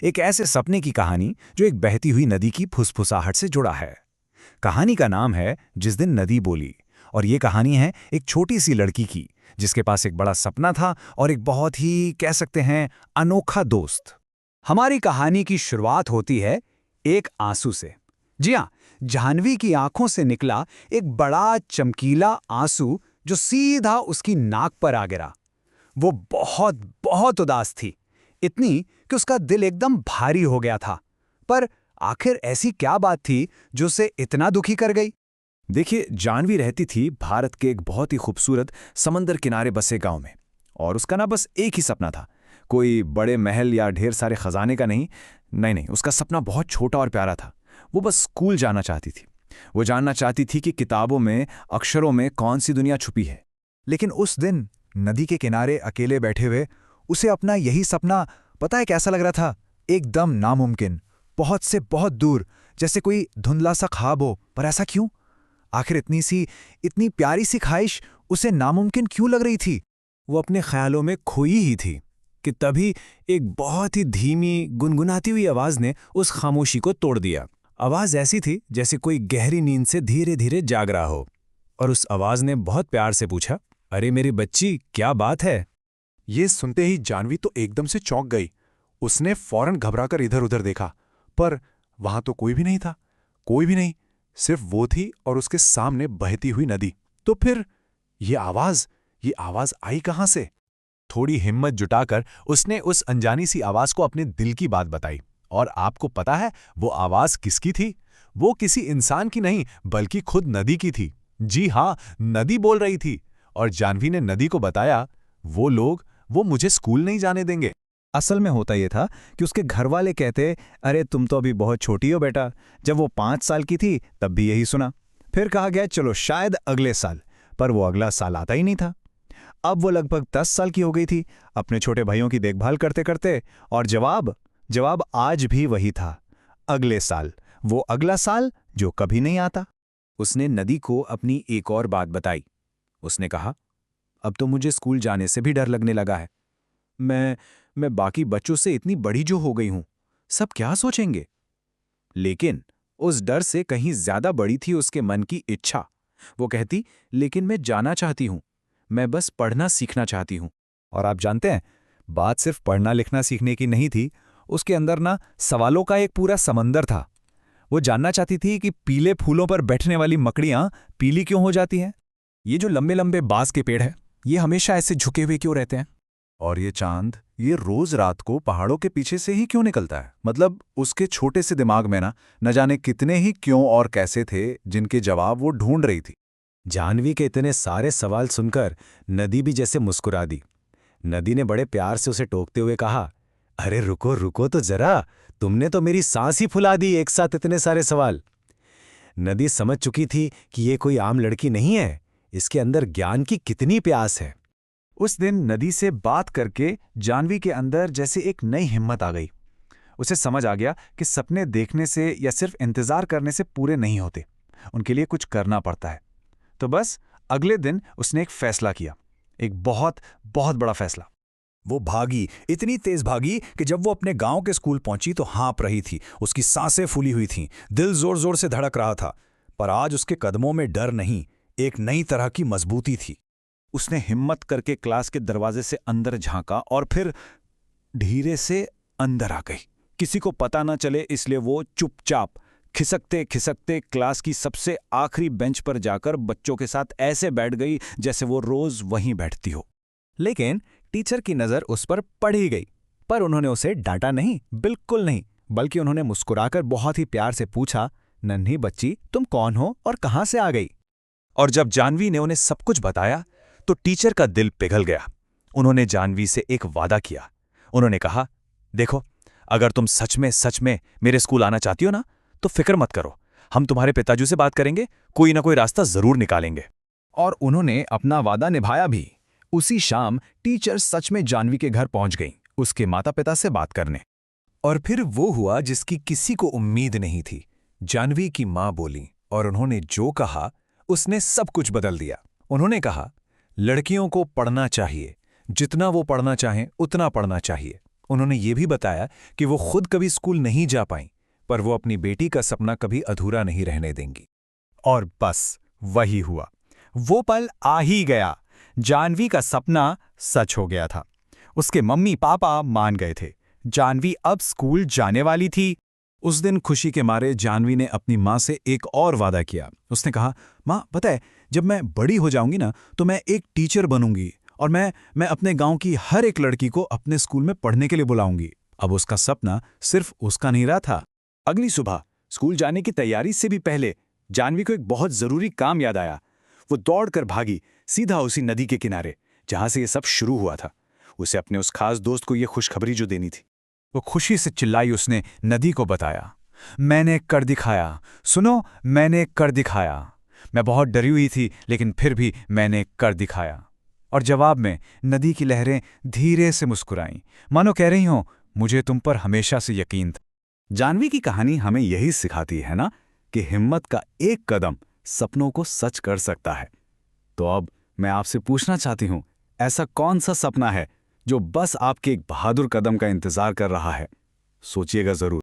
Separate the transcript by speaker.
Speaker 1: एक ऐसे सपने की कहानी जो एक बहती हुई नदी की फुसफुसाहट से जुड़ा है। कहानी का नाम है जिस दिन नदी बोली। और ये कहानी है एक छोटी सी लड़की की जिसके पास एक बड़ा सपना था और एक बहुत ही कह सकते हैं अनोखा दोस्त। हमारी कहानी की शुरुआत होती है एक आंसू से। जी हाँ, जाह्नवी की आंखों से निकला एक बड़ा चमकीला आंसू जो सीधा उसकी नाक पर आ गिरा। वो बहुत बहुत उदास थी, इतनी कि उसका दिल एकदम भारी हो गया था। पर आखिर ऐसी क्या बात थी जो उसे इतना दुखी कर गई?
Speaker 2: देखिए, जाह्नवी रहती थी भारत के एक बहुत ही खूबसूरत समंदर किनारे बसे गांव में। और उसका ना बस एक ही सपना था। कोई बड़े महल या ढेर सारे खजाने का नहीं। नहीं, उसका सपना बहुत छोटा और प्यारा था। वो बस स्कूल जाना चाहती थी। वो जानना चाहती थी कि किताबों में, अक्षरों में कौन सी दुनिया छुपी है।
Speaker 1: लेकिन उस दिन नदी के किनारे अकेले बैठे हुए उसे अपना यही सपना पता है कैसा लग रहा था? एकदम नामुमकिन, बहुत से बहुत दूर, जैसे कोई धुंधला सा ख्वाब हो। पर ऐसा क्यों? आखिर इतनी प्यारी सी ख्वाहिश उसे नामुमकिन क्यों लग रही थी? वो अपने ख्यालों में खोई ही थी कि तभी एक बहुत ही धीमी गुनगुनाती हुई आवाज ने उस खामोशी को तोड़ दिया। आवाज ऐसी थी जैसे कोई गहरी नींद से धीरे धीरे जाग रहा हो। और उस आवाज ने बहुत प्यार से पूछा, अरे मेरी बच्ची, क्या बात है?
Speaker 3: ये सुनते ही जाह्नवी तो एकदम से चौंक गई। उसने फौरन घबराकर इधर उधर देखा, पर वहां तो कोई भी नहीं था। कोई भी नहीं, सिर्फ वो थी और उसके सामने बहती हुई नदी। तो फिर ये आवाज आई कहां से?
Speaker 2: थोड़ी हिम्मत जुटाकर उसने उस अनजानी सी आवाज को अपने दिल की बात बताई। और आपको पता है वो आवाज किसकी थी? वो किसी इंसान की नहीं, बल्कि खुद नदी की थी। जी हाँ, नदी बोल रही थी। और जाह्नवी ने नदी को बताया, वो मुझे स्कूल नहीं जाने देंगे।
Speaker 1: असल में होता यह था कि उसके घर वाले कहते, अरे तुम तो अभी बहुत छोटी हो बेटा। जब वो 5 साल की थी तब भी यही सुना। फिर कहा गया चलो शायद अगले साल, पर वो अगला साल आता ही नहीं था। अब वो लगभग 10 साल की हो गई थी, अपने छोटे भाइयों की देखभाल करते करते। और जवाब आज भी वही था, अगले साल। वो अगला साल जो कभी नहीं आता। उसने नदी को अपनी एक और बात बताई। उसने कहा, अब तो मुझे स्कूल जाने से भी डर लगने लगा है। मैं बाकी बच्चों से इतनी बड़ी जो हो गई हूं, सब क्या सोचेंगे? लेकिन उस डर से कहीं ज्यादा बड़ी थी उसके मन की इच्छा। वो कहती, लेकिन मैं जाना चाहती हूं, मैं बस पढ़ना सीखना चाहती हूं। और आप जानते हैं, बात सिर्फ पढ़ना लिखना सीखने की नहीं थी। उसके अंदर ना सवालों का एक पूरा समंदर था। वो जानना चाहती थी कि पीले फूलों पर बैठने वाली मकड़ियां पीली क्यों हो जाती हैं? ये जो लंबे लंबे बांस के पेड़ हैं, ये हमेशा ऐसे झुके हुए क्यों रहते हैं?
Speaker 3: और ये चांद, ये रोज रात को पहाड़ों के पीछे से ही क्यों निकलता है? मतलब उसके छोटे से दिमाग में न जाने कितने ही क्यों और कैसे थे, जिनके जवाब वो ढूंढ रही थी।
Speaker 1: जाह्नवी के इतने सारे सवाल सुनकर नदी भी जैसे मुस्कुरा दी। नदी ने बड़े प्यार से उसे टोकते हुए कहा, अरे रुको रुको तो जरा, तुमने तो मेरी सांस ही फुला दी एक साथ इतने सारे सवाल। नदी समझ चुकी थी कि ये कोई आम लड़की नहीं है, इसके अंदर ज्ञान की कितनी प्यास है। उस दिन नदी से बात करके जाह्नवी के अंदर जैसे एक नई हिम्मत आ गई। उसे समझ आ गया कि सपने देखने से या सिर्फ इंतजार करने से पूरे नहीं होते, उनके लिए कुछ करना पड़ता है। तो बस अगले दिन उसने एक फैसला किया, एक बहुत बहुत बड़ा फैसला। वो भागी, इतनी तेज भागी कि जब वो अपने गांव के स्कूल पहुंची तो हाँप रही थी, उसकी सांसें फूली हुई थीं, दिल जोर जोर से धड़क रहा था। पर आज उसके कदमों में डर नहीं, एक नई तरह की मजबूती थी। उसने हिम्मत करके क्लास के दरवाजे से अंदर झांका और फिर धीरे से अंदर आ गई। किसी को पता न चले इसलिए वो चुपचाप खिसकते खिसकते क्लास की सबसे आखिरी बेंच पर जाकर बच्चों के साथ ऐसे बैठ गई जैसे वो रोज वहीं बैठती हो। लेकिन टीचर की नजर उस पर पड़ ही गई। पर उन्होंने उसे डांटा नहीं, बिल्कुल नहीं, बल्कि उन्होंने मुस्कुराकर बहुत ही प्यार से पूछा, नन्ही बच्ची, तुम कौन हो और कहां से आ गई?
Speaker 2: और जब जाह्नवी ने उन्हें सब कुछ बताया तो टीचर का दिल पिघल गया। उन्होंने जाह्नवी से एक वादा किया। उन्होंने कहा, देखो, अगर तुम सच में मेरे स्कूल आना चाहती हो ना, तो फिक्र मत करो, हम तुम्हारे पिताजी से बात करेंगे, कोई ना कोई रास्ता जरूर निकालेंगे।
Speaker 1: और उन्होंने अपना वादा निभाया भी। उसी शाम टीचर सच में जाह्नवी के घर पहुंच गई, उसके माता पिता से बात करने। और फिर वो हुआ जिसकी किसी को उम्मीद नहीं थी। जाह्नवी की मां बोली और उन्होंने जो कहा उसने सब कुछ बदल दिया। उन्होंने कहा, लड़कियों को पढ़ना चाहिए, जितना वो पढ़ना चाहें उतना पढ़ना चाहिए,
Speaker 2: उन्होंने ये भी बताया कि वो खुद कभी स्कूल नहीं जा पाईं, पर वो अपनी बेटी का सपना कभी अधूरा नहीं रहने देंगी। और बस वही हुआ। वो पल आ ही गया। जानवी का सपना सच हो गया था। उसके मम्मी पापा मान गए थे। जानवी अब स्कूल जाने वाली थी। उस दिन खुशी के मारे जानवी ने अपनी माँ से एक और वादा किया। उसने कहा, माँ पता है, जब मैं बड़ी हो जाऊंगी ना तो मैं एक टीचर बनूंगी और मैं अपने गांव की हर एक लड़की को अपने स्कूल में पढ़ने के लिए बुलाऊंगी। अब उसका सपना सिर्फ उसका नहीं रहा था। अगली सुबह स्कूल जाने की तैयारी से भी पहले जानवी को एक बहुत जरूरी काम याद आया। वो दौड़कर भागी सीधा उसी नदी के किनारे जहां से ये सब शुरू हुआ था। उसे अपने उस खास दोस्त को ये खुशखबरी जो देनी थी। वो खुशी से चिल्लाई। उसने नदी को बताया, मैंने कर दिखाया, सुनो मैंने कर दिखाया। मैं बहुत डरी हुई थी लेकिन फिर भी मैंने कर दिखाया। और जवाब में नदी की लहरें धीरे से मुस्कुराईं, मानो कह रही हों, मुझे तुम पर हमेशा से यकीन था। जानवी की कहानी हमें यही सिखाती है ना कि हिम्मत का एक कदम सपनों को सच कर सकता है। तो अब मैं आपसे पूछना चाहती हूं, ऐसा कौन सा सपना है जो बस आपके एक बहादुर कदम का इंतजार कर रहा है? सोचिएगा जरूर।